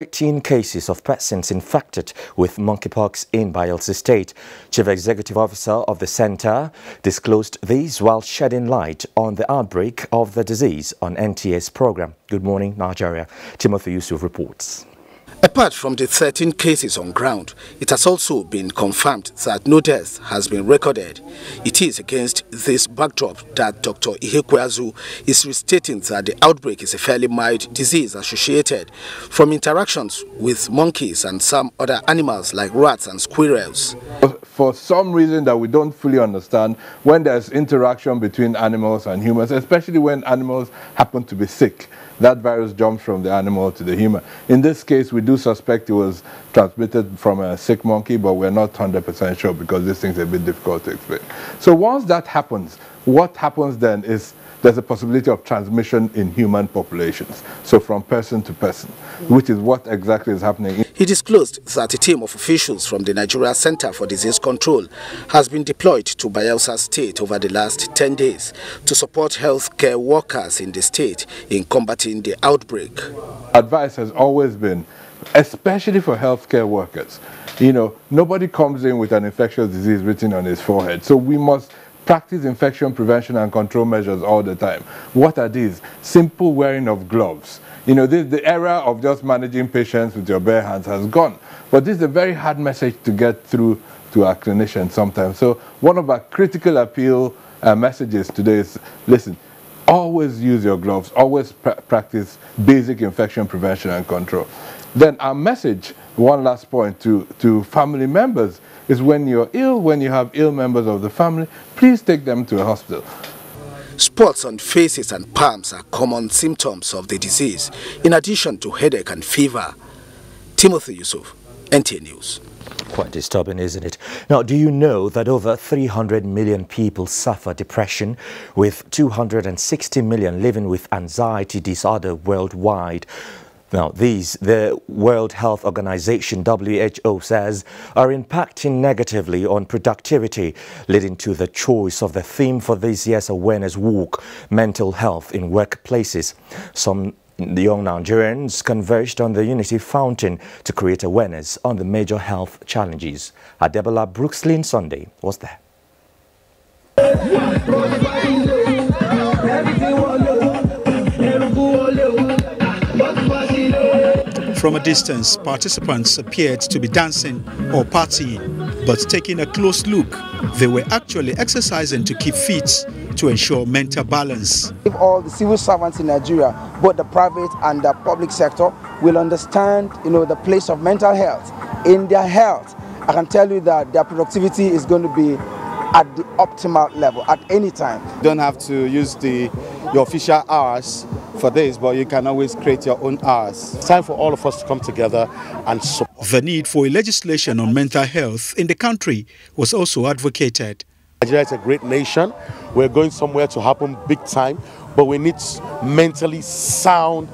13 cases of persons infected with monkeypox in Bayelsa State. Chief Executive Officer of the center disclosed these while shedding light on the outbreak of the disease on NTA's program. Good morning, Nigeria. Timothy Yusuf reports. Apart from the 13 cases on ground, it has also been confirmed that no death has been recorded. It is against this backdrop that Dr. Ihekweazu is restating that the outbreak is a fairly mild disease associated from interactions with monkeys and some other animals like rats and squirrels. For some reason that we don't fully understand, when there's interaction between animals and humans, especially when animals happen to be sick, that virus jumps from the animal to the human. In this case, we do suspect it was transmitted from a sick monkey, but we're not 100% sure because this thing's a bit difficult to explain. So once that happens, what happens then is there's a possibility of transmission in human populations, so from person to person, which is what exactly is happening. He disclosed that a team of officials from the Nigeria Center for Disease Control has been deployed to Bayelsa State over the last 10 days to support healthcare workers in the state in combating the outbreak. Advice has always been, especially for healthcare workers, nobody comes in with an infectious disease written on his forehead, so we must practice infection prevention and control measures all the time. What are these? Simple wearing of gloves. The era of just managing patients with your bare hands has gone. But this is a very hard message to get through to our clinicians sometimes. So one of our critical appeal messages today is, listen, always use your gloves, always practice basic infection prevention and control. Then our message, one last point to family members, is when you're ill, when you have ill members of the family, please take them to a hospital. Spots on faces and palms are common symptoms of the disease, in addition to headache and fever. Timothy Yusuf, NTA News. Quite disturbing, isn't it? Now, do you know that over 300 million people suffer depression, with 260 million living with anxiety disorder worldwide? Now, the World Health Organization, WHO, says are impacting negatively on productivity, leading to the choice of the theme for this year's Awareness Walk, Mental Health in Workplaces. Some young Nigerians converged on the Unity Fountain to create awareness on the major health challenges. Adebola Brookslyn Sunday was there. From a distance, participants appeared to be dancing or partying, but taking a close look, they were actually exercising to keep fit to ensure mental balance. If all the civil servants in Nigeria, both the private and the public sector, will understand, the place of mental health in their health, I can tell you that their productivity is going to be at the optimal level at any time. You don't have to use your official hours for this, but you can always create your own hours. It's time for all of us to come together and support. The need for a legislation on mental health in the country was also advocated. Nigeria is a great nation. We're going somewhere to happen big time, but we need mentally sound,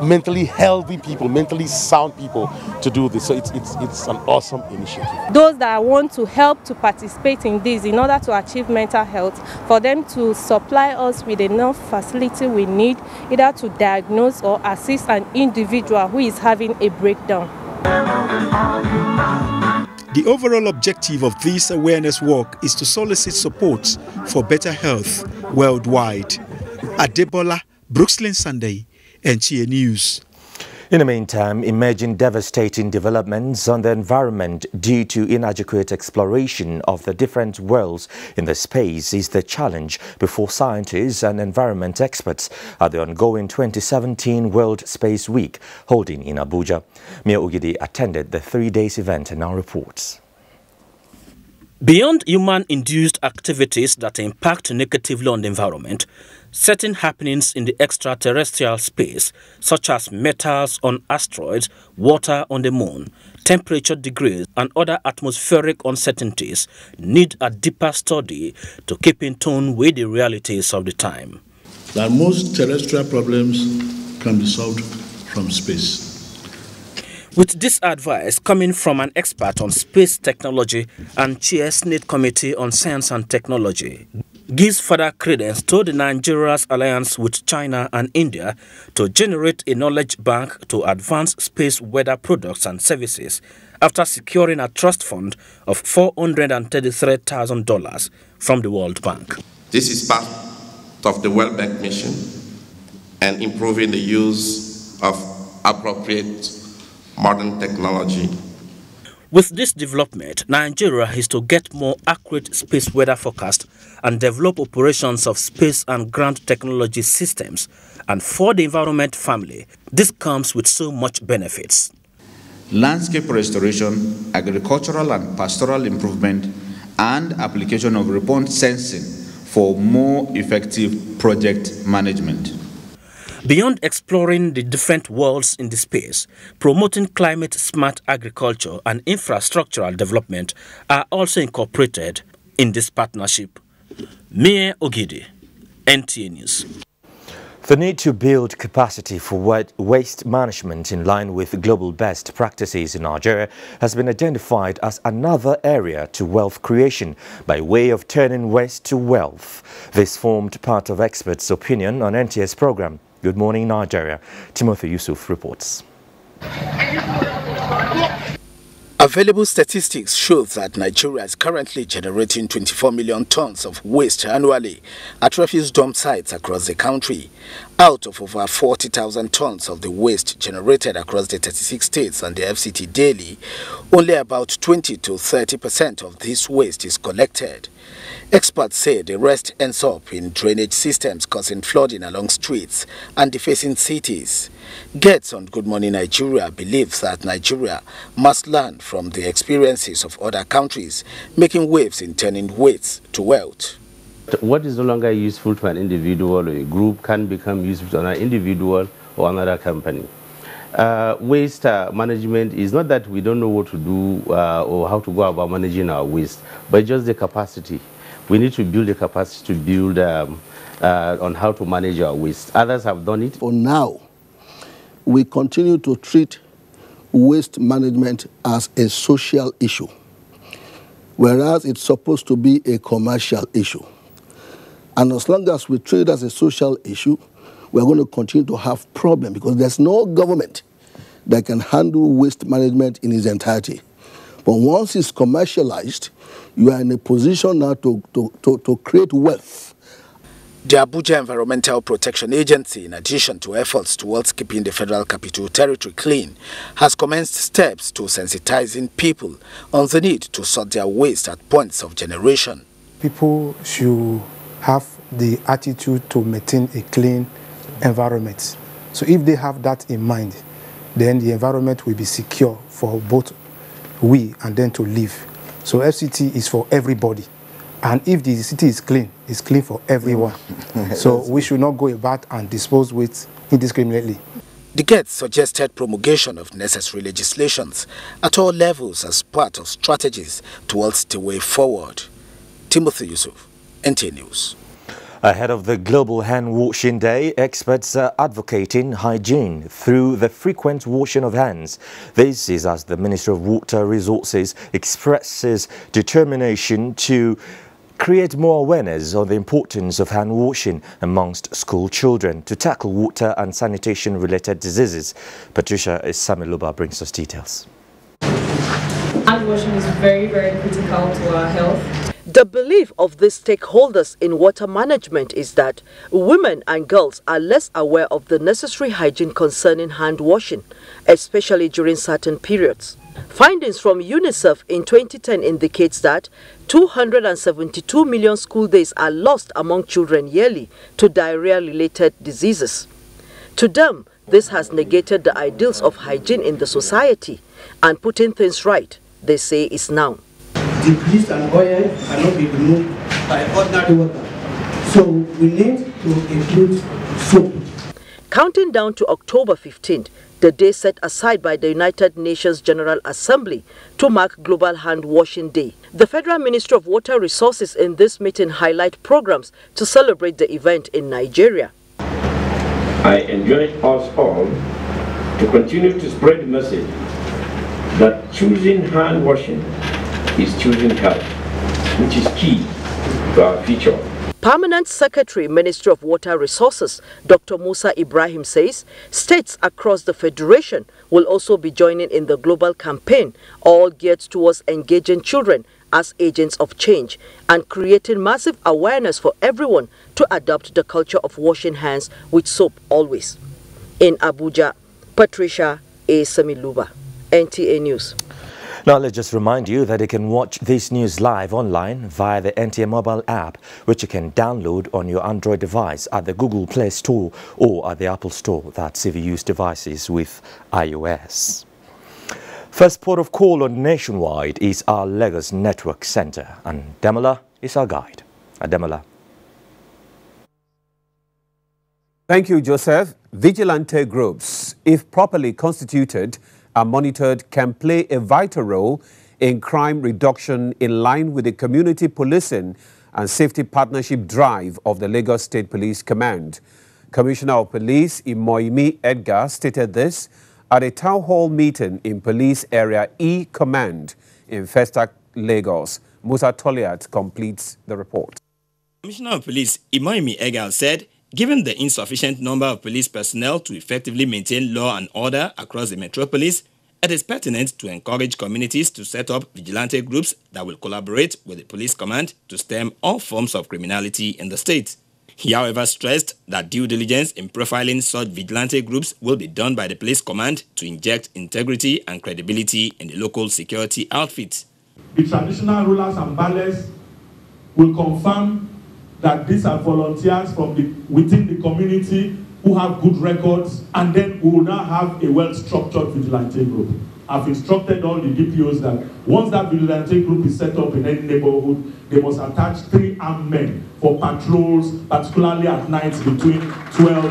mentally healthy people, mentally sound people to do this. So it's an awesome initiative. Those that want to help to participate in this in order to achieve mental health, for them to supply us with enough facility we need either to diagnose or assist an individual who is having a breakdown. The overall objective of this awareness work is to solicit support for better health worldwide. Adebola Brookslyn Sunday, NTA News. In the meantime, emerging devastating developments on the environment due to inadequate exploration of the different worlds in the space is the challenge before scientists and environment experts at the ongoing 2017 World Space Week holding in Abuja. Mia Ogidi attended the 3-day event and now reports. Beyond human-induced activities that impact negatively on the environment, certain happenings in the extraterrestrial space, such as metals on asteroids, water on the moon, temperature degrees, and other atmospheric uncertainties, need a deeper study to keep in tune with the realities of the time. That most terrestrial problems can be solved from space. With this advice coming from an expert on space technology and Chair Senate Committee on Science and Technology, gives further credence to Nigeria's alliance with China and India to generate a knowledge bank to advance space weather products and services after securing a trust fund of $433,000 from the World Bank. This is part of the World Bank mission and improving the use of appropriate modern technology. With this development, Nigeria is to get more accurate space weather forecast and develop operations of space and ground technology systems. And for the environment family, this comes with so much benefits. Landscape restoration, agricultural and pastoral improvement, and application of remote sensing for more effective project management. Beyond exploring the different worlds in the space, promoting climate-smart agriculture and infrastructural development are also incorporated in this partnership. Mie Ogidi, NTA News. The need to build capacity for waste management in line with global best practices in Nigeria has been identified as another area to wealth creation by way of turning waste to wealth. This formed part of experts' opinion on NTS program. Good Morning Nigeria. Timothy Yusuf reports. Available statistics show that Nigeria is currently generating 24 million tons of waste annually at refuse dump sites across the country. Out of over 40,000 tons of the waste generated across the 36 states and the FCT daily, only about 20 to 30% of this waste is collected. Experts say the rest ends up in drainage systems causing flooding along streets and defacing cities. Gates on Good Morning Nigeria believes that Nigeria must learn from the experiences of other countries, making waves in turning waste to wealth. What is no longer useful to an individual or a group can become useful to an individual or another company. Waste management is not that we don't know what to do or how to go about managing our waste, but just the capacity. We need to build the capacity to build on how to manage our waste. Others have done it. For now, we continue to treat waste management as a social issue, whereas it's supposed to be a commercial issue. And as long as we treat it as a social issue, we're going to continue to have problems because there's no government that can handle waste management in its entirety. But once it's commercialized, you are in a position now to create wealth. The Abuja Environmental Protection Agency, in addition to efforts towards keeping the Federal Capital Territory clean, has commenced steps to sensitizing people on the need to sort their waste at points of generation. People should have the attitude to maintain a clean environment. So if they have that in mind, then the environment will be secure for both we and then to live. So FCT is for everybody. And if the city is clean, it's clean for everyone. So we should not go about and dispose waste indiscriminately. The Gates suggested promulgation of necessary legislations at all levels as part of strategies towards the way forward. Timothy Yusuf, NTA News. Ahead of the Global Hand Washing Day, experts are advocating hygiene through the frequent washing of hands. This is as the Ministry of Water Resources expresses determination to create more awareness on the importance of hand washing amongst school children to tackle water and sanitation-related diseases. Patricia Samiluba brings us details. Hand washing is very, very critical to our health. The belief of the stakeholders in water management is that women and girls are less aware of the necessary hygiene concerning hand washing, especially during certain periods. Findings from UNICEF in 2010 indicates that 272 million school days are lost among children yearly to diarrhea-related diseases. To them, this has negated the ideals of hygiene in the society, and putting things right, they say, is now. The grease and oil cannot be removed by ordinary water. So we need to include soap. Counting down to October 15th, the day set aside by the United Nations General Assembly to mark Global Hand Washing Day. The Federal Ministry of Water Resources in this meeting highlight programs to celebrate the event in Nigeria. I enjoin us all to continue to spread the message that choosing hand washing is choosing health, which is key to our future. Permanent Secretary, Ministry of Water Resources, Dr. Musa Ibrahim says states across the Federation will also be joining in the global campaign, all geared towards engaging children as agents of change and creating massive awareness for everyone to adopt the culture of washing hands with soap always. In Abuja, Patricia A. Samiluba, NTA News. Now, let's just remind you that you can watch this news live online via the NTA mobile app, which you can download on your Android device at the Google Play Store or at the Apple Store. That's if you use devices with iOS. First port of call on Nationwide is our Lagos Network Center, and Demola is our guide. Demola. Thank you, Joseph. Vigilante groups, if properly constituted and monitored, can play a vital role in crime reduction in line with the community policing and safety partnership drive of the Lagos State Police Command. Commissioner of Police Imoimi Edgar stated this at a town hall meeting in Police Area E Command in Festac, Lagos. Musa Toliat completes the report. Commissioner of Police Imoimi Edgar said, given the insufficient number of police personnel to effectively maintain law and order across the metropolis, it is pertinent to encourage communities to set up vigilante groups that will collaborate with the police command to stem all forms of criminality in the state. He, however, stressed that due diligence in profiling such vigilante groups will be done by the police command to inject integrity and credibility in the local security outfit. The traditional rulers and ballers will confirm that these are volunteers from within the community who have good records, and then we will now have a well-structured vigilante group. I've instructed all the DPOs that once that vigilante group is set up in any neighborhood, they must attach 3 armed men for patrols, particularly at night between 12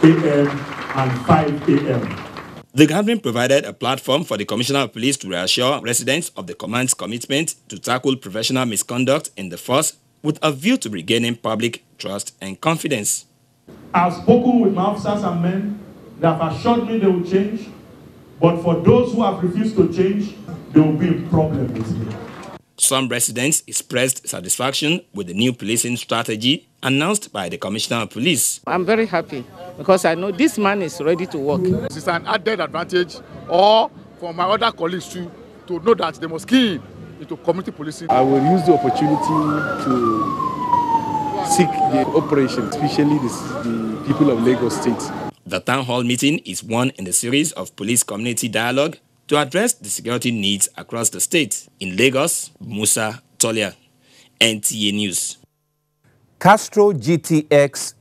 a.m. and 5 a.m. The gathering provided a platform for the Commissioner of Police to reassure residents of the command's commitment to tackle professional misconduct in the force with a view to regaining public trust and confidence. I've spoken with my officers and men. They have assured me they will change. But for those who have refused to change, there will be a problem with me. Some residents expressed satisfaction with the new policing strategy announced by the Commissioner of Police. I'm very happy because I know this man is ready to work. It's an added advantage, or for my other colleagues too, to know that they must key into community policing. I will use the opportunity to seek the operation, especially the people of Lagos State. The town hall meeting is one in the series of police community dialogue to address the security needs across the state. In Lagos, Musa Tolia, NTA News. Castrol GTX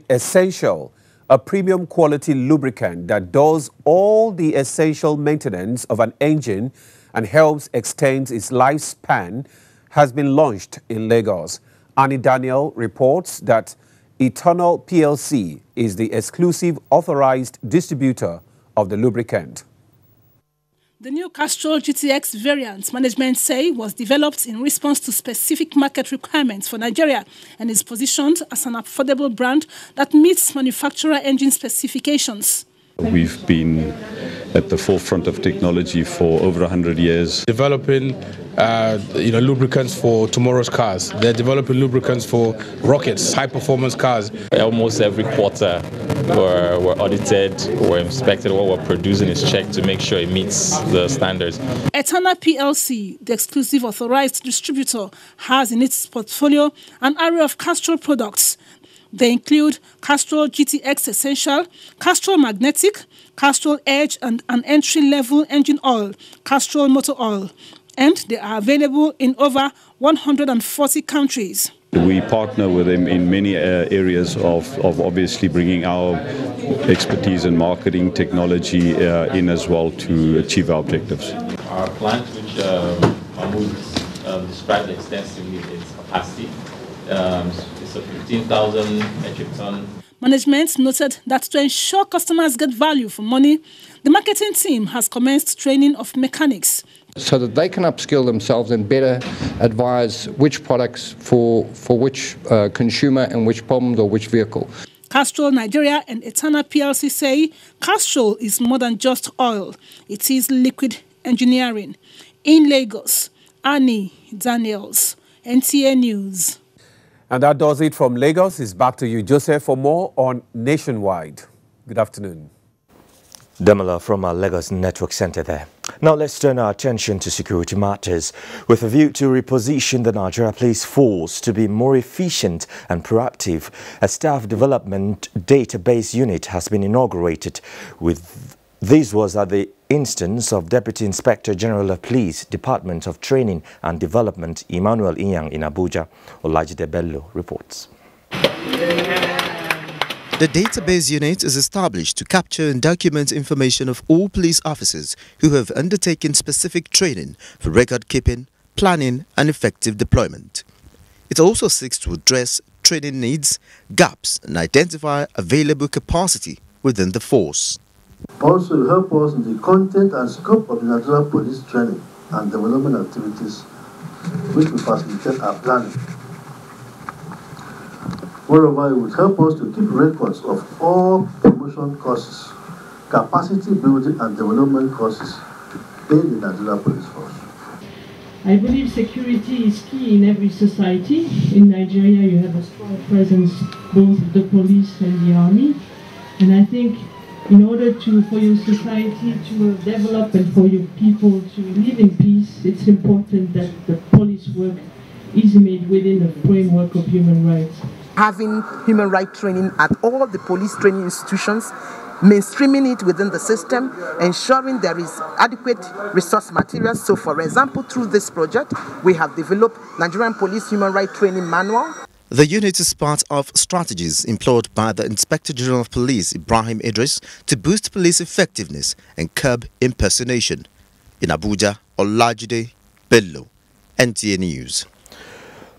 Essential, a premium quality lubricant that does all the essential maintenance of an engine and helps extend its lifespan, has been launched in Lagos. Annie Daniel reports that Eternal PLC is the exclusive authorized distributor of the lubricant. The new Castrol GTX variant, management say, was developed in response to specific market requirements for Nigeria and is positioned as an affordable brand that meets manufacturer engine specifications. We've been at the forefront of technology for over 100 years. Developing lubricants for tomorrow's cars. They're developing lubricants for rockets, high-performance cars. Almost every quarter we're audited, we're inspected, what we're producing is checked to make sure it meets the standards. Eternal PLC, the exclusive authorized distributor, has in its portfolio an array of Castrol products. They include Castrol GTX Essential, Castrol Magnetic, Castrol Edge, and an entry-level engine oil, Castrol Motor Oil. And they are available in over 140 countries. We partner with them in many areas of obviously bringing our expertise in marketing technology in as well to achieve our objectives. Our plant, which Mahmoud described extensively its capacity, it's a 15,000 metric ton. Management noted that to ensure customers get value for money, the marketing team has commenced training of mechanics, so that they can upskill themselves and better advise which products for which consumer and which problems or which vehicle. Castrol Nigeria and Eternal PLC say Castrol is more than just oil. It is liquid engineering. In Lagos, Annie Daniels, NTA News. And that does it from Lagos. It's back to you, Joseph, for more on Nationwide. Good afternoon. Damola from our Lagos Network Center there. Now let's turn our attention to security matters. With a view to reposition the Nigeria Police Force to be more efficient and proactive, a staff development database unit has been inaugurated. This was at the instance of Deputy Inspector General of Police, Department of Training and Development, Emmanuel Inyang in Abuja. Olajide Bello reports. The database unit is established to capture and document information of all police officers who have undertaken specific training for record keeping, planning and effective deployment. It also seeks to address training needs, gaps and identify available capacity within the force. Also help us in the content and scope of the Nigerian police training and development activities, which will facilitate our planning. Moreover, it would help us to keep records of all promotion courses, capacity building and development courses in the Nigerian Police Force. I believe security is key in every society. In Nigeria, you have a strong presence, both of the police and the army. And I think in order for your society to develop and for your people to live in peace, it's important that the police work is made within the framework of human rights. Having human rights training at all the police training institutions, mainstreaming it within the system, ensuring there is adequate resource materials. So for example, through this project, we have developed Nigerian Police Human Rights Training Manual. The unit is part of strategies employed by the Inspector General of Police, Ibrahim Idris, to boost police effectiveness and curb impersonation. In Abuja, Olajide Bello, NTA News.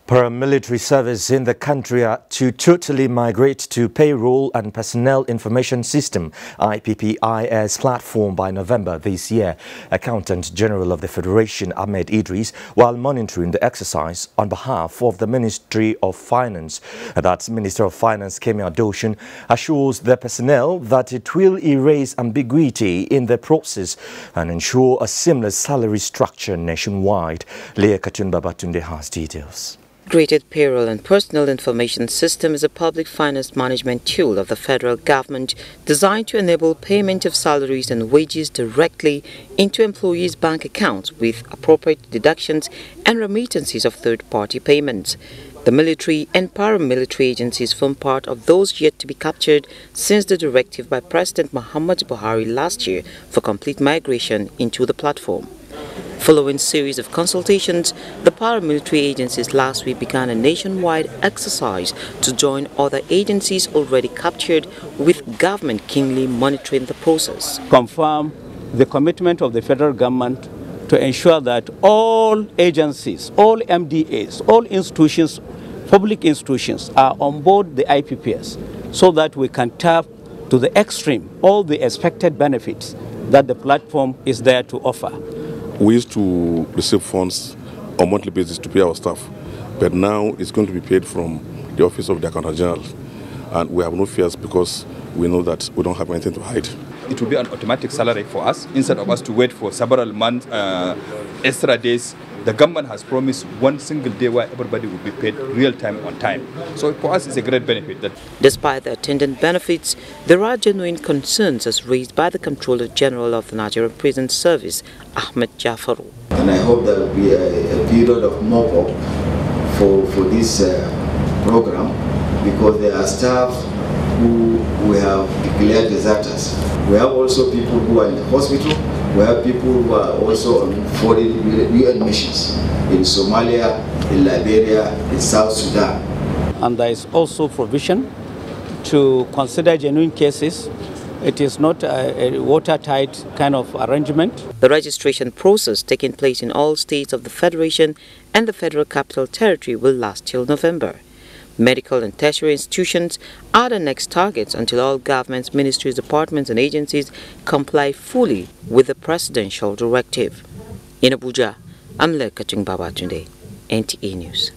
Paramilitary service in the country are to totally migrate to Payroll and Personnel Information System (IPPIS) platform by November this year. Accountant General of the Federation Ahmed Idris, while monitoring the exercise on behalf of the Ministry of Finance, that's Minister of Finance Kemi Adoshin, assures the personnel that it will erase ambiguity in the process and ensure a seamless salary structure nationwide. Leah Katun Babatunde has details. Integrated Payroll and Personnel Information System is a public finance management tool of the federal government designed to enable payment of salaries and wages directly into employees' bank accounts with appropriate deductions and remittances of third-party payments. The military and paramilitary agencies form part of those yet to be captured since the directive by President Muhammad Buhari last year for complete migration into the platform. Following a series of consultations, the paramilitary agencies last week began a nationwide exercise to join other agencies already captured, with government keenly monitoring the process. Confirm the commitment of the federal government to ensure that all agencies, all MDAs, all institutions, public institutions are on board the IPPS so that we can tap to the extreme all the expected benefits that the platform is there to offer. We used to receive funds on a monthly basis to pay our staff, but now it's going to be paid from the Office of the Accountant General, and we have no fears because we know that we don't have anything to hide. It will be an automatic salary for us instead of us to wait for several months, extra days. The government has promised one single day where everybody will be paid real time on time. So for us, it's a great benefit. Despite the attendant benefits, there are genuine concerns as raised by the Controller General of the Nigerian Prison Service, Ahmed Jafaru. And I hope there will be a period of mop-up for this program, because there are staff who we have declared deserters. We have also people who are in the hospital. We have people who are also on foreign UN missions in Somalia, in Liberia, in South Sudan. And there is also provision to consider genuine cases. It is not a watertight kind of arrangement. The registration process taking place in all states of the Federation and the Federal Capital Territory will last till November. Medical and tertiary institutions are the next targets until all governments, ministries, departments and agencies comply fully with the presidential directive. In Abuja, I'm Lekachung Babatunde, NTA News.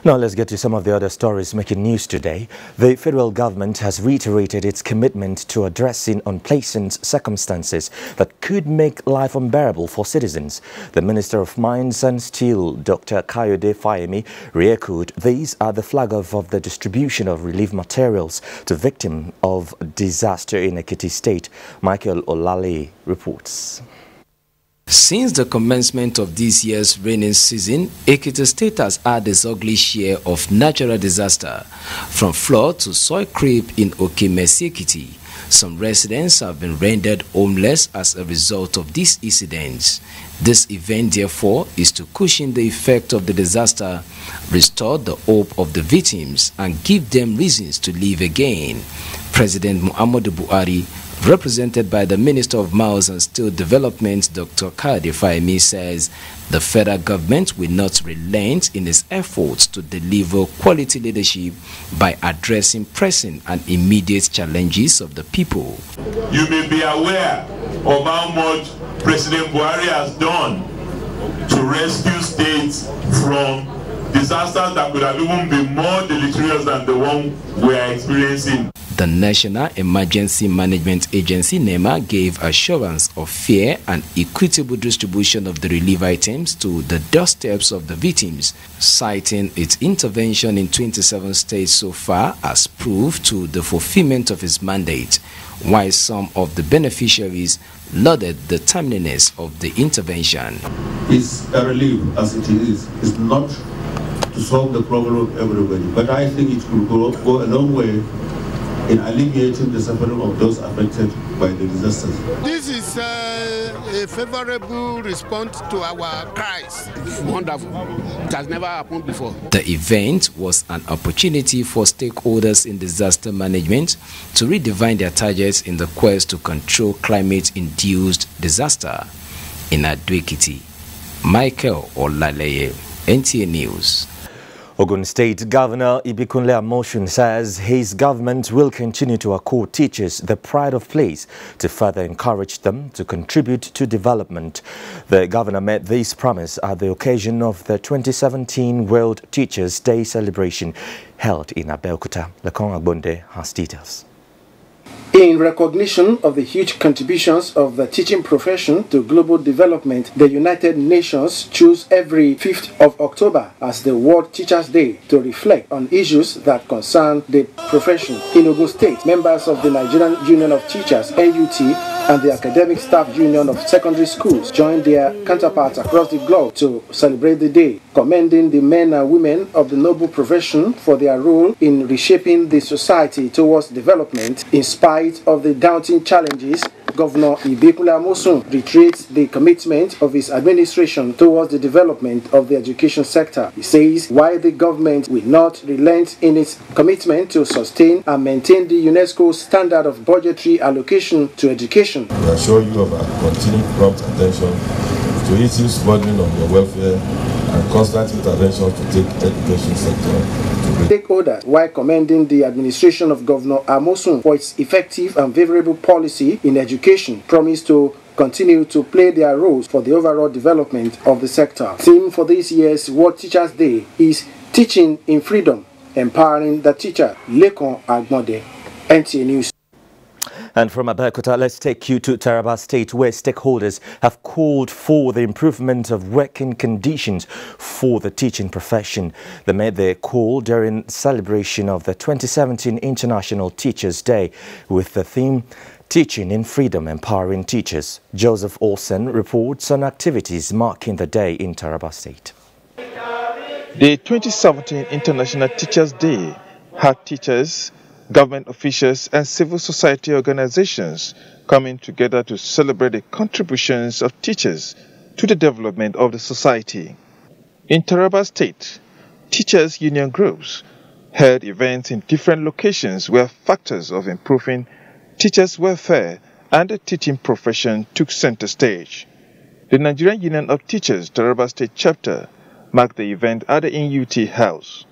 Now let's get to some of the other stories making news today. The federal government has reiterated its commitment to addressing unpleasant circumstances that could make life unbearable for citizens. The Minister of Mines and Steel, Dr. Kayode Fayemi, re-echoed these are the flag of the distribution of relief materials to victims of disaster in Ekiti State. Michael Olale reports. Since the commencement of this year's rainy season, Ekiti State has had its ugly share of natural disaster, from flood to soil creep in Okemesi Ekiti. Some residents have been rendered homeless as a result of these incidents. This event, therefore, is to cushion the effect of the disaster, restore the hope of the victims, and give them reasons to live again. President Muhammadu Buhari, represented by the Minister of Mines and Steel Development, Dr. Kayode Fayemi, says the federal government will not relent in its efforts to deliver quality leadership by addressing pressing and immediate challenges of the people. You may be aware of how much President Buhari has done to rescue states from disasters that could have even been more deleterious than the one we are experiencing. The National Emergency Management Agency, NEMA, gave assurance of fair and equitable distribution of the relief items to the doorsteps of the victims, citing its intervention in 27 states so far as proof to the fulfillment of its mandate, while some of the beneficiaries lauded the timeliness of the intervention. It's a relief as it is. It's not to solve the problem of everybody, but I think it could go a long way in alleviating the suffering of those affected by the disasters. This is a favorable response to our cries. Wonderful. It has never happened before. The event was an opportunity for stakeholders in disaster management to redefine their targets in the quest to control climate-induced disaster. In Ado-Ekiti, Michael Olale, NTA News. Ogun State Governor Ibikunle Amosun says his government will continue to accord teachers the pride of place to further encourage them to contribute to development. The governor made this promise at the occasion of the 2017 World Teachers' Day celebration held in Abeokuta. Lekon Agbonde has details. In recognition of the huge contributions of the teaching profession to global development, the United Nations choose every 5th of October as the World Teachers' Day to reflect on issues that concern the profession. In Ogun State, members of the Nigerian Union of Teachers, NUT, and the Academic Staff Union of Secondary Schools joined their counterparts across the globe to celebrate the day, commending the men and women of the noble profession for their role in reshaping the society towards development. In spite of the daunting challenges, Governor Ibikunle Amosun reiterates the commitment of his administration towards the development of the education sector. He says while the government will not relent in its commitment to sustain and maintain the UNESCO standard of budgetary allocation to education. We assure you of our continued prompt attention to issues bordering on your welfare and constant intervention to take education sector stakeholders, while commending the administration of Governor Amosun for its effective and favorable policy in education, promised to continue to play their roles for the overall development of the sector. Theme for this year's World Teachers' Day is Teaching in Freedom, Empowering the Teacher. Lekon Agbonde, NTA News. And from Abeokuta, let's take you to Taraba State, where stakeholders have called for the improvement of working conditions for the teaching profession. They made their call during celebration of the 2017 International Teachers' Day with the theme Teaching in Freedom, Empowering Teachers. Joseph Olsen reports on activities marking the day in Taraba State. The 2017 International Teachers' Day had teachers, government officials and civil society organizations coming together to celebrate the contributions of teachers to the development of the society. In Taraba State, teachers' union groups held events in different locations where factors of improving teachers' welfare and the teaching profession took center stage. The Nigerian Union of Teachers Taraba State chapter marked the event at the NUT House.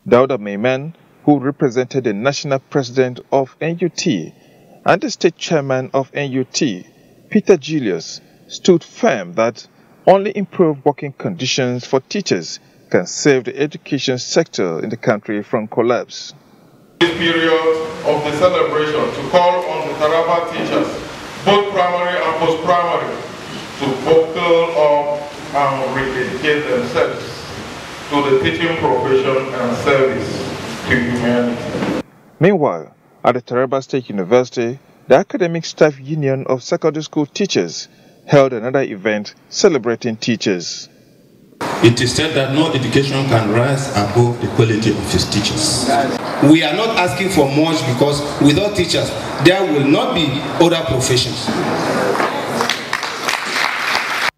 Dauda Maiman, who represented the national president of NUT and the state chairman of NUT, Peter Julius, stood firm that only improved working conditions for teachers can save the education sector in the country from collapse. This period of the celebration to call on the Taraba teachers, both primary and post-primary, to buckle up and rededicate themselves to the teaching profession and service to humanity. Meanwhile, at the Taraba State University, the Academic Staff Union of Secondary School Teachers held another event celebrating teachers. It is said that no education can rise above the quality of its teachers. We are not asking for much because without teachers, there will not be other professions.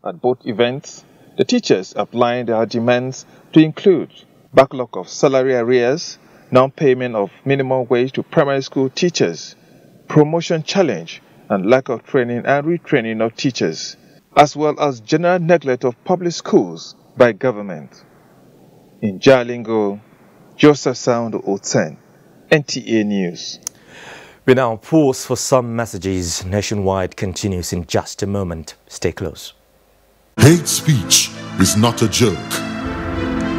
At both events, the teachers applying their demands to include backlog of salary arrears, non-payment of minimum wage to primary school teachers, promotion challenge, and lack of training and retraining of teachers, as well as general neglect of public schools by government. In Jalingo, Joseph Sound O10, NTA News. We now pause for some messages. Nationwide continues in just a moment. Stay close. Hate speech is not a joke.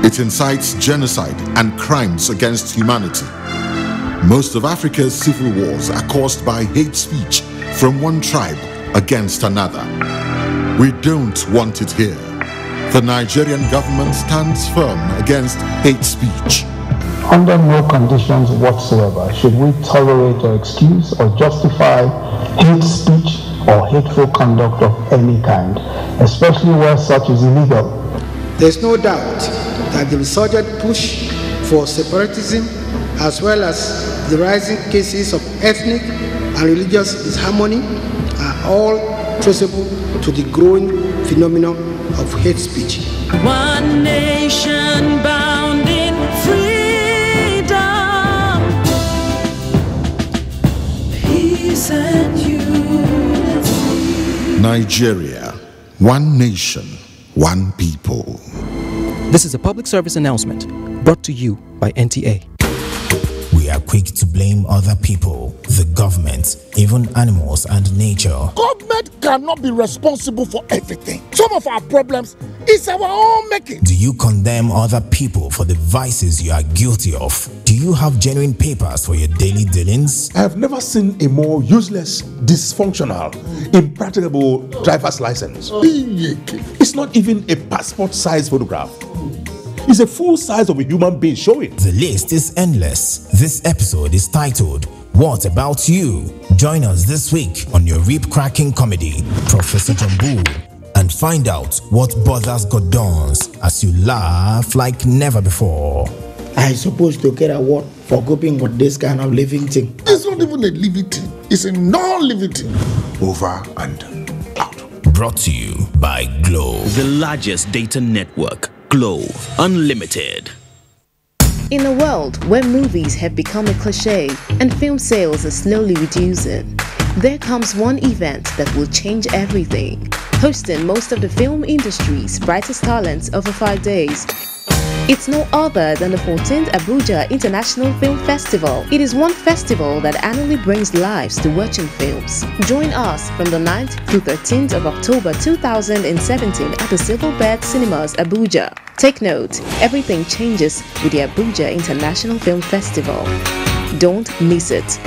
It incites genocide and crimes against humanity. Most of Africa's civil wars are caused by hate speech from one tribe against another. We don't want it here. The Nigerian government stands firm against hate speech. Under no conditions whatsoever should we tolerate or excuse or justify hate speech or hateful conduct of any kind, especially where such is illegal. There's no doubt that the resurgent push for separatism, as well as the rising cases of ethnic and religious disharmony, are all traceable to the growing phenomenon of hate speech. One nation bound in freedom, peace and unity. Nigeria, one nation, one people. This is a public service announcement brought to you by NTA. We are quick to blame other people, the government, even animals and nature. Government cannot be responsible for everything. Some of our problems is our own making. Do you condemn other people for the vices you are guilty of? Do you have genuine papers for your daily dealings? I have never seen a more useless, dysfunctional, impracticable driver's license. It's not even a passport-size photograph. It's a full size of a human being showing. The list is endless. This episode is titled, What About You? Join us this week on your rib-cracking comedy, Professor Jambu, and find out what bothers Godons as you laugh like never before. I'm supposed to get an award for coping with this kind of living thing. It's not even a living thing. It's a non-living thing. Over and out. Brought to you by Glow, the largest data network. Glow Unlimited. In a world where movies have become a cliche and film sales are slowly reducing, there comes one event that will change everything. Hosting most of the film industry's brightest talents over 5 days. It's no other than the 14th Abuja International Film Festival. It is one festival that annually brings lives to watching films. Join us from the 9th to 13th of October 2017 at the Silverbird Cinemas, Abuja. Take note, everything changes with the Abuja International Film Festival. Don't miss it.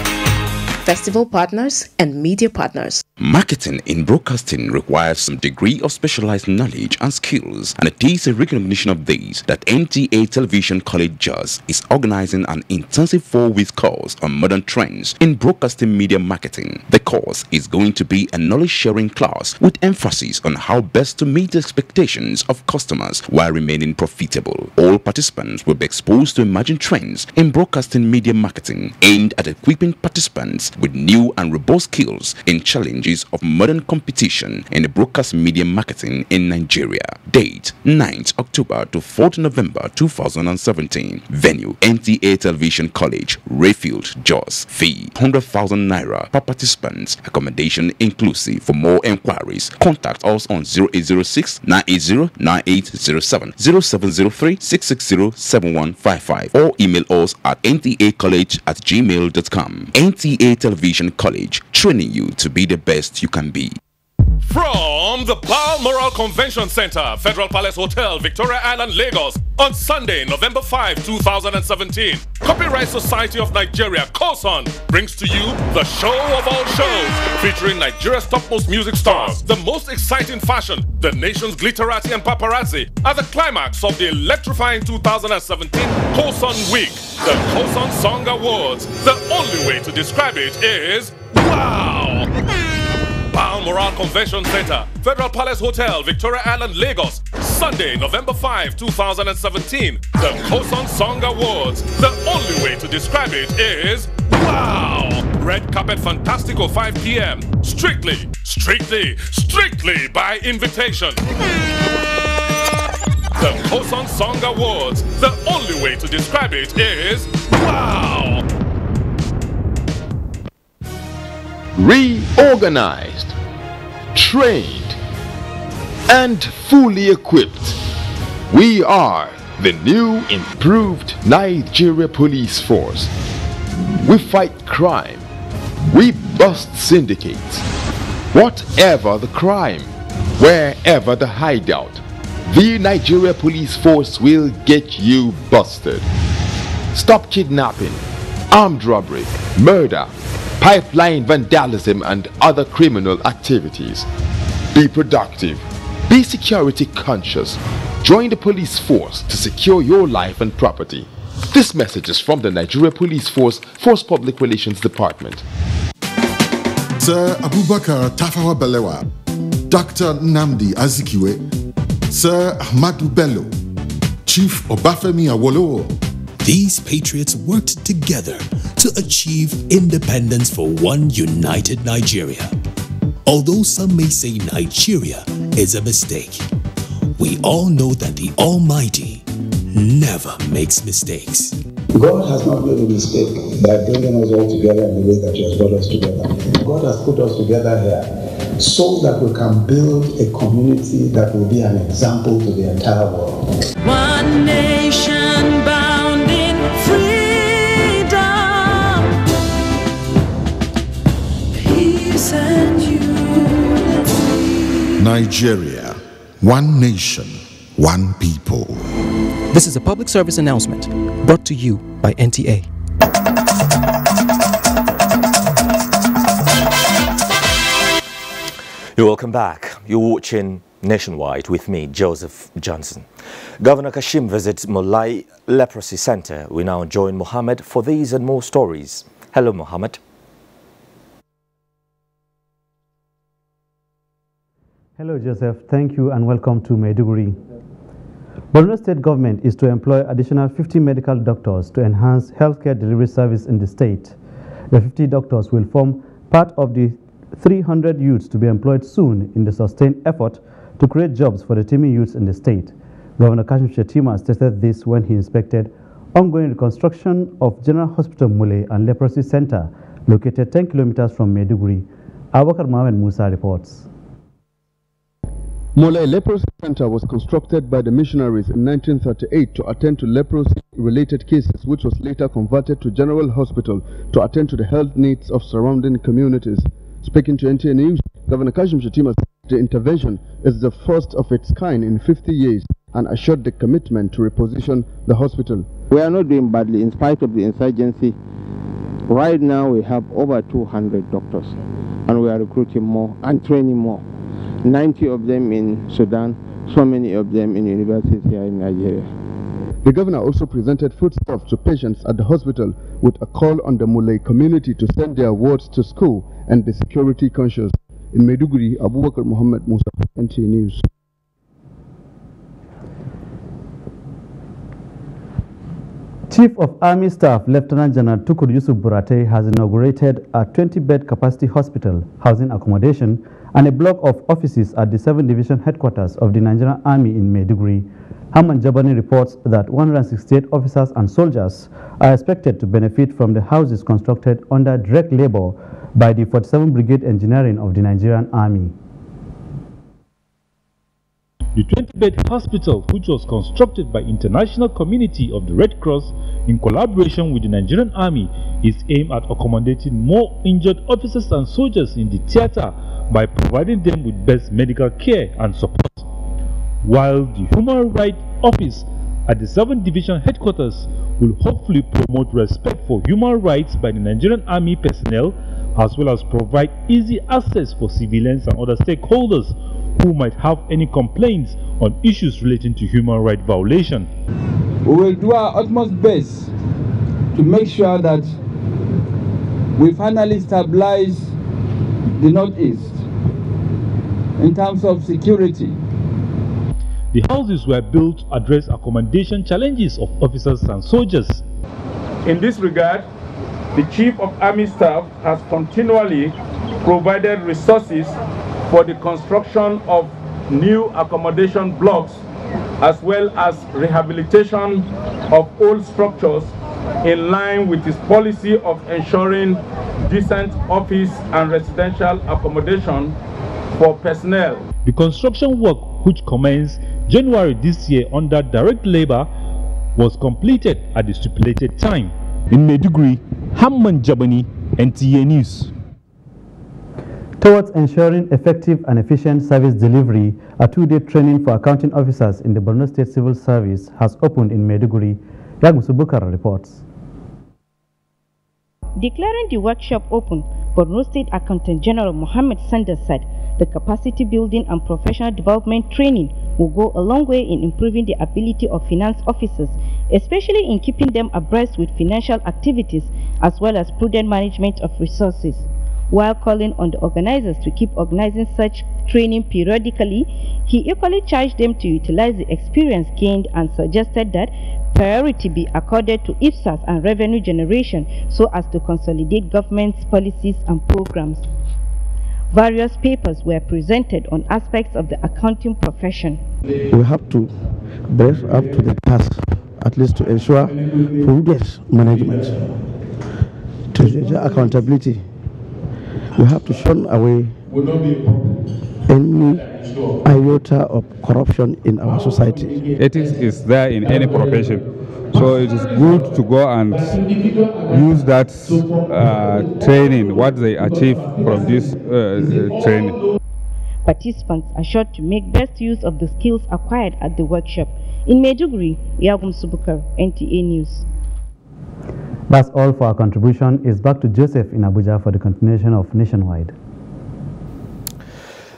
Festival partners and media partners. Marketing in broadcasting requires some degree of specialized knowledge and skills, and it is a recognition of these that NTA Television College JAS is organizing an intensive 4-week course on modern trends in broadcasting media marketing. The course is going to be a knowledge-sharing class with emphasis on how best to meet the expectations of customers while remaining profitable. All participants will be exposed to emerging trends in broadcasting media marketing, aimed at equipping participants with new and robust skills in challenges of modern competition in the broadcast media marketing in Nigeria. Date 9th October to 4th November 2017. Venue NTA Television College, Rayfield, Jos. Fee 100,000 naira per participant. Accommodation inclusive. For more enquiries, contact us on 0806 980 9807, 0703 660 7155, or email us at ntacollege@gmail.com. NTA Television College, training you to be the best you can be. From the Balmoral Convention Center, Federal Palace Hotel, Victoria Island, Lagos, on Sunday, November 5, 2017, Copyright Society of Nigeria, COSON, brings to you the show of all shows, featuring Nigeria's topmost music stars, the most exciting fashion, the nation's glitterati and paparazzi, at the climax of the electrifying 2017 COSON Week, the COSON Song Awards. The only way to describe it is wow! Balmoral Convention Center, Federal Palace Hotel, Victoria Island, Lagos, Sunday, November 5, 2017, the COSON Song Awards. The only way to describe it is wow! Red Carpet Fantastico, 5 p.m. Strictly by invitation. The COSON Song Awards. The only way to describe it is wow! Reorganized, trained, and fully equipped, we are the new improved Nigeria Police Force. We fight crime, we bust syndicates. Whatever the crime, wherever the hideout, the Nigeria Police Force will get you busted. Stop kidnapping, armed robbery, murder, pipeline vandalism, and other criminal activities. Be productive, be security conscious. Join the police force to secure your life and property. This message is from the Nigeria Police Force Public Relations Department. Sir Abubakar Tafawa Balewa, Dr. Nnamdi Azikiwe, Sir Ahmadu Bello, Chief Obafemi Awolowo. These patriots worked together to achieve independence for one united Nigeria. Although some may say Nigeria is a mistake, we all know that the Almighty never makes mistakes. God has not made a mistake by bringing us all together in the way that He has brought us together. God has put us together here so that we can build a community that will be an example to the entire world. One nation bound in freedom, peace and unity. Nigeria, one nation, one people. This is a public service announcement brought to you by NTA. You're welcome back. You're watching Nationwide with me, Joseph Johnson. Governor Kashim visits Mulai Leprosy Center. We now join Mohammed for these and more stories. Hello, Mohammed. Hello, Joseph. Thank you and welcome to Maiduguri. Borno State government is to employ additional 50 medical doctors to enhance healthcare delivery service in the state. The 50 doctors will form part of the 300 youths to be employed soon in the sustained effort to create jobs for the teeming youths in the state. Governor Kashim Shettima stated this when he inspected ongoing reconstruction of General Hospital Mule and Leprosy Center located 10 kilometers from Maiduguri. Abubakar Mohamed Musa reports. Mole Leprosy Center was constructed by the missionaries in 1938 to attend to leprosy-related cases, which was later converted to General Hospital to attend to the health needs of surrounding communities. Speaking to NTA News, Governor Kashim Shettima said the intervention is the first of its kind in 50 years and assured the commitment to reposition the hospital. We are not doing badly in spite of the insurgency. Right now we have over 200 doctors and we are recruiting more and training more. 90 of them in Sudan, so many of them in universities here in Nigeria. The governor also presented foodstuffs to patients at the hospital with a call on the Mule community to send their wards to school and be security conscious. In Maiduguri, Abubakar Mohamed Musa, NTA News. Chief of Army Staff Lieutenant General Tukur Yusuf Burate has inaugurated a 20-bed capacity hospital, housing accommodation, and a block of offices at the 7th Division headquarters of the Nigerian Army in Maiduguri. Haman Jabani reports that 168 officers and soldiers are expected to benefit from the houses constructed under direct labor by the 47th Brigade Engineering of the Nigerian Army. The 20-bed hospital, which was constructed by international community of the Red Cross in collaboration with the Nigerian Army, is aimed at accommodating more injured officers and soldiers in the theater by providing them with best medical care and support, while the Human Rights Office at the 7th Division headquarters will hopefully promote respect for human rights by the Nigerian Army personnel, as well as provide easy access for civilians and other stakeholders who might have any complaints on issues relating to human rights violation. We will do our utmost best to make sure that we finally stabilize the Northeast in terms of security. The houses were built to address accommodation challenges of officers and soldiers. In this regard, the Chief of Army Staff has continually provided resources for the construction of new accommodation blocks as well as rehabilitation of old structures in line with his policy of ensuring decent office and residential accommodation for personnel. The construction work, which commenced January this year under direct labor, was completed at the stipulated time. In Maiduguri, Hamman Jabani, NTA News. Towards ensuring effective and efficient service delivery, a two-day training for accounting officers in the Borno State Civil Service has opened in Maiduguri. Yagmusu Bukar reports. Declaring the workshop open, Borno State Accountant General Mohammed Sanders said the capacity building and professional development training will go a long way in improving the ability of finance officers, especially in keeping them abreast with financial activities as well as prudent management of resources. While calling on the organizers to keep organizing such training periodically, he equally charged them to utilize the experience gained and suggested that priority be accorded to IFSAS and revenue generation so as to consolidate government's policies and programs. Various papers were presented on aspects of the accounting profession. We have to brace up to the task, at least to ensure prudent management, to ensure accountability. We have to shun away any iota of corruption in our society. Ethics is there in any profession. So it is good to go and use that training, what they achieve from this training. Participants are sure to make best use of the skills acquired at the workshop. In Maiduguri, Yagum Subukar, NTA News. That's all for our contribution. It's back to Joseph in Abuja for the continuation of Nationwide.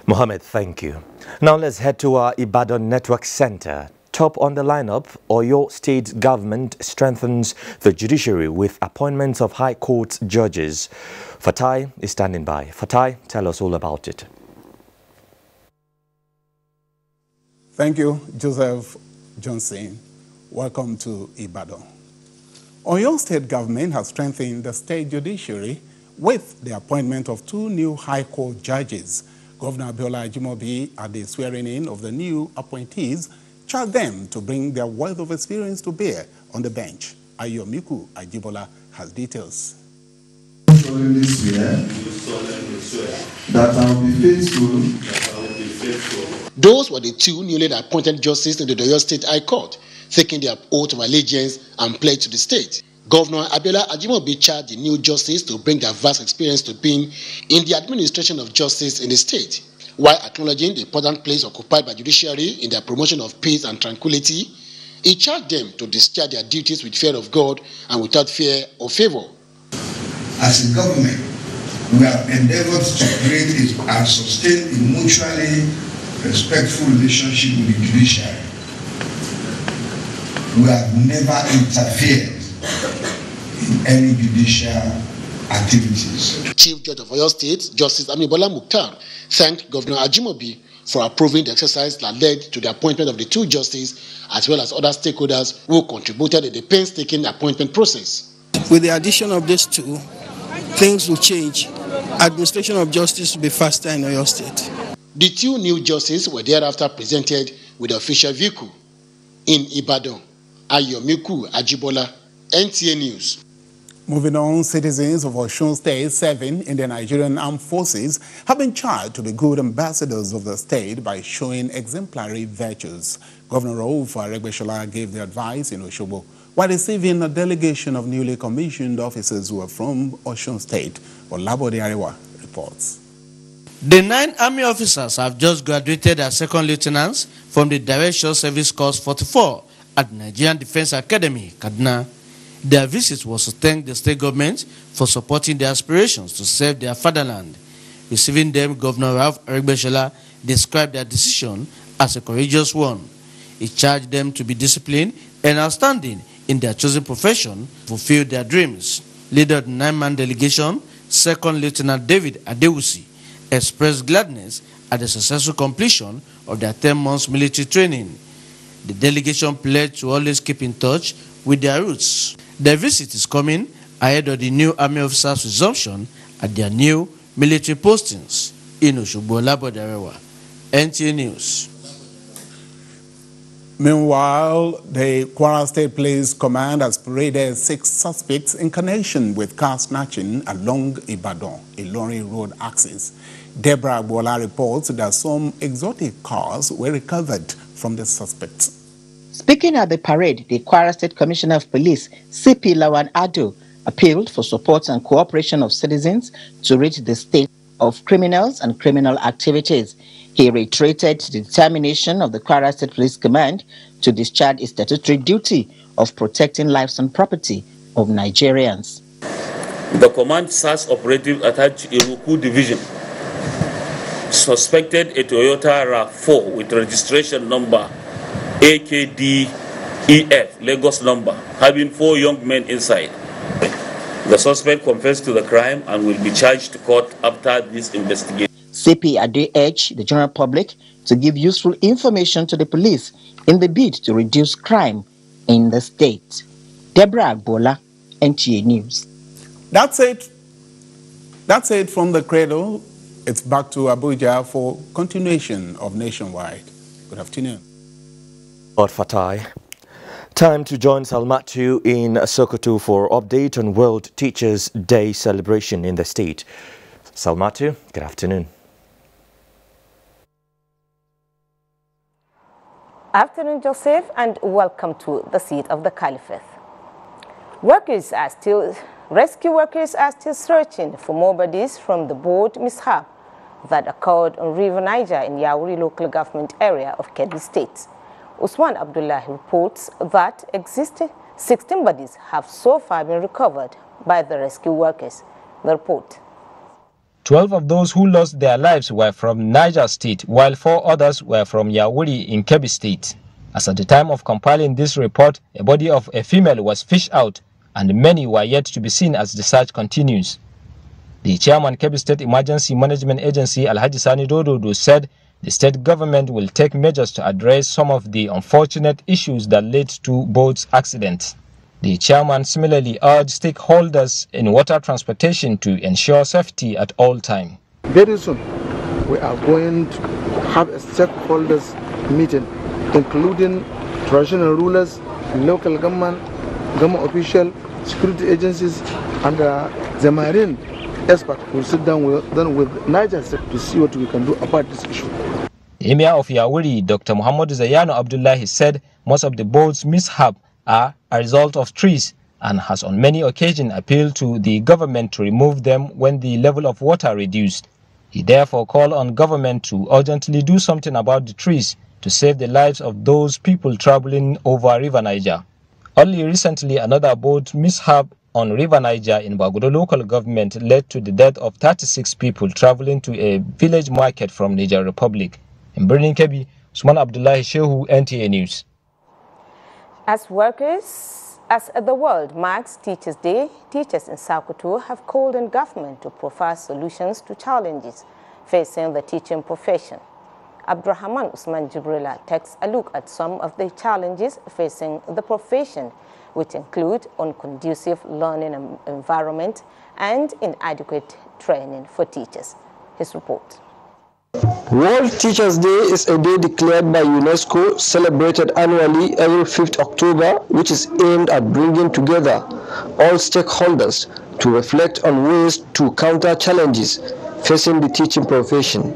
Mohammed, thank you. Now let's head to our Ibadan Network Center. Top on the lineup, Oyo State Government strengthens the judiciary with appointments of High Court judges. Fatai is standing by. Fatai, tell us all about it. Thank you, Joseph Johnson. Welcome to Ibadan. Oyo State Government has strengthened the state judiciary with the appointment of 2 new High Court judges. Governor Abiola Ajimobi, at the swearing-in of the new appointees, charged them to bring their wealth of experience to bear on the bench. Ayomiku Ajibola has details. Solemnly swear that I will be faithful. Those were the 2 newly appointed justices in the Oyo State High Court, taking their oath of allegiance and pledge to the state. Governor Abiola Ajimobi charged the new justices to bring their vast experience to bear in the administration of justice in the state. While acknowledging the important place occupied by judiciary in the promotion of peace and tranquility, he charged them to discharge their duties with fear of God and without fear or favor. As a government, we have endeavored to create and sustain a mutually respectful relationship with the judiciary. We have never interfered in any judicial activities. Chief Judge of Oyo State, Justice Amibola Mukhtar, thanked Governor Ajimobi for approving the exercise that led to the appointment of the 2 justices, as well as other stakeholders who contributed in the painstaking appointment process. With the addition of these 2, things will change. Administration of justice will be faster in Oyo State. The 2 new justices were thereafter presented with the official vehicle. In Ibadan, Ayomiku Ajibola, NTA News. Moving on, citizens of Osun State serving in the Nigerian Armed Forces have been charged to be good ambassadors of the state by showing exemplary virtues. Governor Rauf Aregbesola gave the advice in Osogbo while receiving a delegation of newly commissioned officers who are from Osun State. Olabode Arewa reports. The 9 Army officers have just graduated as second lieutenants from the Direct Shore Service Course 44 at Nigerian Defense Academy, Kaduna. Their visit was to thank the state government for supporting their aspirations to serve their fatherland. Receiving them, Governor Ralph Arigbeshola described their decision as a courageous one. He charged them to be disciplined and outstanding in their chosen profession to fulfill their dreams. Leader of the 9-man delegation, Second Lieutenant David Adewusi, expressed gladness at the successful completion of their 10 months military training. The delegation pledged to always keep in touch with their roots. Their visit is coming ahead of the new Army officers' resumption at their new military postings in Osogbo, Labodarewa. NTA News. Meanwhile, the Kwara State Police Command has paraded 6 suspects in connection with car snatching along Ibadan-Ilorin road axis. Deborah Agbola reports that some exotic cars were recovered from the suspects. Speaking at the parade, the Kwara State Commissioner of Police, CP Lawan Ado, appealed for support and cooperation of citizens to rid the state of criminals and criminal activities. He reiterated the determination of the Kwara State Police Command to discharge its statutory duty of protecting lives and property of Nigerians. The command SAS operative attached Iruku Division suspected a Toyota RAV4 with registration number AKDEF, Lagos number, having 4 young men inside. The suspect confessed to the crime and will be charged to court after this investigation. CP Ade urged the general public to give useful information to the police in the bid to reduce crime in the state. Deborah Agbola, NTA News. That's it. That's it from the cradle. It's back to Abuja for continuation of Nationwide. Good afternoon. Lord Fatai. Time to join Salmatu in Sokoto for update on World Teachers' Day celebration in the state. Salmatu, good afternoon. Afternoon, Joseph, and welcome to the seat of the Caliphate. Rescue workers are still searching for more bodies from the boat mishap that occurred on River Niger in Yauri local government area of Kebbi State. Usman Abdullah reports that 16 bodies have so far been recovered by the rescue workers. The report. 12 of those who lost their lives were from Niger State, while 4 others were from Yauri in Kebbi State. As at the time of compiling this report, a body of a female was fished out, and many were yet to be seen as the search continues. The chairman, Kebbi State Emergency Management Agency, Alhaji Sani Dododo, said the state government will take measures to address some of the unfortunate issues that led to boat accidents. The chairman similarly urged stakeholders in water transportation to ensure safety at all times. Very soon, we are going to have a stakeholders meeting, including traditional rulers, local government officials, security agencies, and the marine experts will sit down with Niger State to see what we can do about this issue. The Emir of Yauri, Dr. Muhammad Zayano Abdullahi, said most of the boats mishap are a result of trees and has on many occasions appealed to the government to remove them when the level of water reduced. He therefore called on government to urgently do something about the trees to save the lives of those people traveling over River Niger. Only recently, another boat mishap on River Niger in Bagudo local government led to the death of 36 people traveling to a village market from Niger Republic. In Birnin Kebbi, Usman Abdullahi Shehu, NTA News. As the world marks Teachers' Day, teachers in Sokoto have called on government to provide solutions to challenges facing the teaching profession. Abdurrahman Usman Jibrila takes a look at some of the challenges facing the profession, which include unconducive learning environment and inadequate training for teachers. His report. World Teachers' Day is a day declared by UNESCO, celebrated annually every 5th October, which is aimed at bringing together all stakeholders to reflect on ways to counter challenges facing the teaching profession.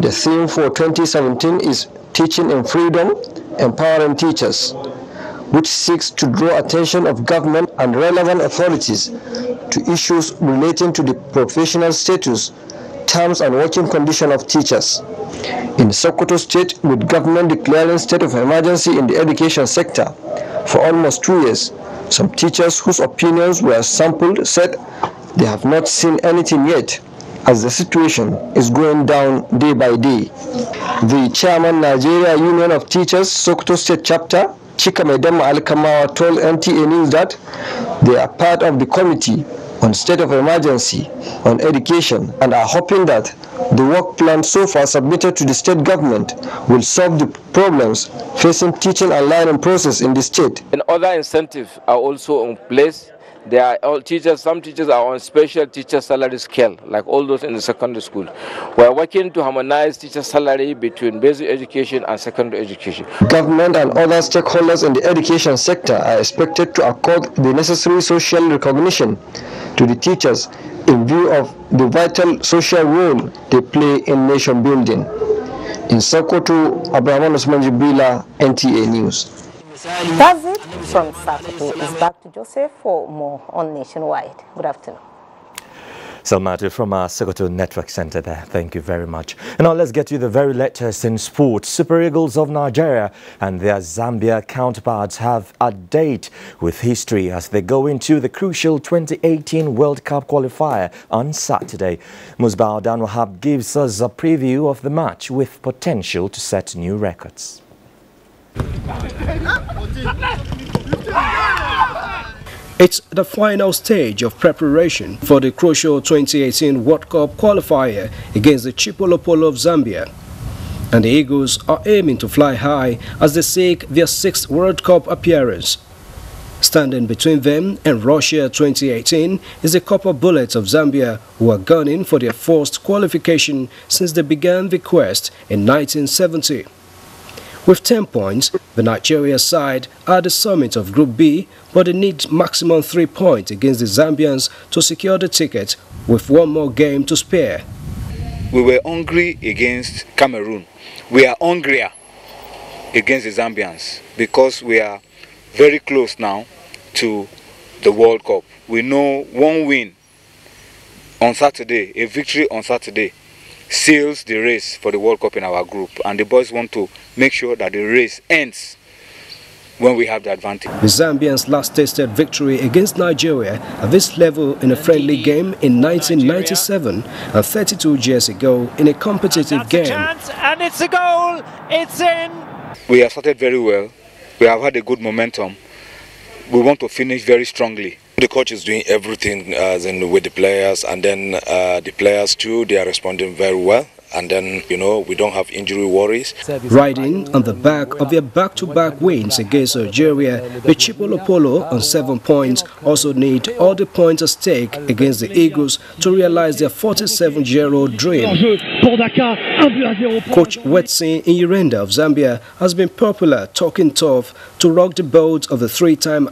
The theme for 2017 is Teaching in Freedom, Empowering Teachers, which seeks to draw attention of government and relevant authorities to issues relating to the professional status, terms and working conditions of teachers. In Sokoto State, with government declaring state of emergency in the education sector for almost 2 years, some teachers whose opinions were sampled said they have not seen anything yet, as the situation is going down day by day. The chairman, Nigeria Union of Teachers, Sokoto State Chapter, Chika Medema Alkamawa, told NTA News that they are part of the committee on state of emergency on education and are hoping that the work plan so far submitted to the state government will solve the problems facing teaching and learning process in the state. And other incentives are also in place. There are all teachers, some teachers are on special teacher salary scale, like all those in the secondary school. We are working to harmonize teacher salary between basic education and secondary education. Government and other stakeholders in the education sector are expected to accord the necessary social recognition to the teachers in view of the vital social role they play in nation building. In Sokoto, Abraham Osman Jibrila, NTA News. That's it from Sokoto. It's back to Joseph for more on Nationwide. Good afternoon. Salmatu from our Sokoto Network Center there. Thank you very much. And now let's get to the very latest in sports. Super Eagles of Nigeria and their Zambia counterparts have a date with history as they go into the crucial 2018 World Cup qualifier on Saturday. Musbah Danwahab gives us a preview of the match with potential to set new records. It's the final stage of preparation for the crucial 2018 World Cup qualifier against the Chipolopolo of Zambia. And the Eagles are aiming to fly high as they seek their 6th World Cup appearance. Standing between them and Russia 2018 is the Copper Bullets of Zambia, who are gunning for their first qualification since they began the quest in 1970. With 10 points, the Nigeria side are at the summit of Group B, but they need maximum 3 points against the Zambians to secure the ticket, with one more game to spare. We were hungry against Cameroon. We are hungrier against the Zambians because we are very close now to the World Cup. We know one win on Saturday, a victory on Saturday, seals the race for the World Cup in our group, and the boys want to make sure that the race ends when we have the advantage. The Zambians last tasted victory against Nigeria at this level in a friendly game in 1997 and 32 years ago in a competitive game. And it's a goal, it's in! We have started very well, we have had a good momentum, we want to finish very strongly. The coach is doing everything with the players, and then the players too, they are responding very well. And then, you know, we don't have injury worries. Riding on the back of their back-to-back wins against Algeria, the Chipolopolo on 7 points also need all the points at stake against the Eagles to realize their 47-year-old dream. Coach Wetsin Inyirenda of Zambia has been popular talking tough to rock the boat of the 3-time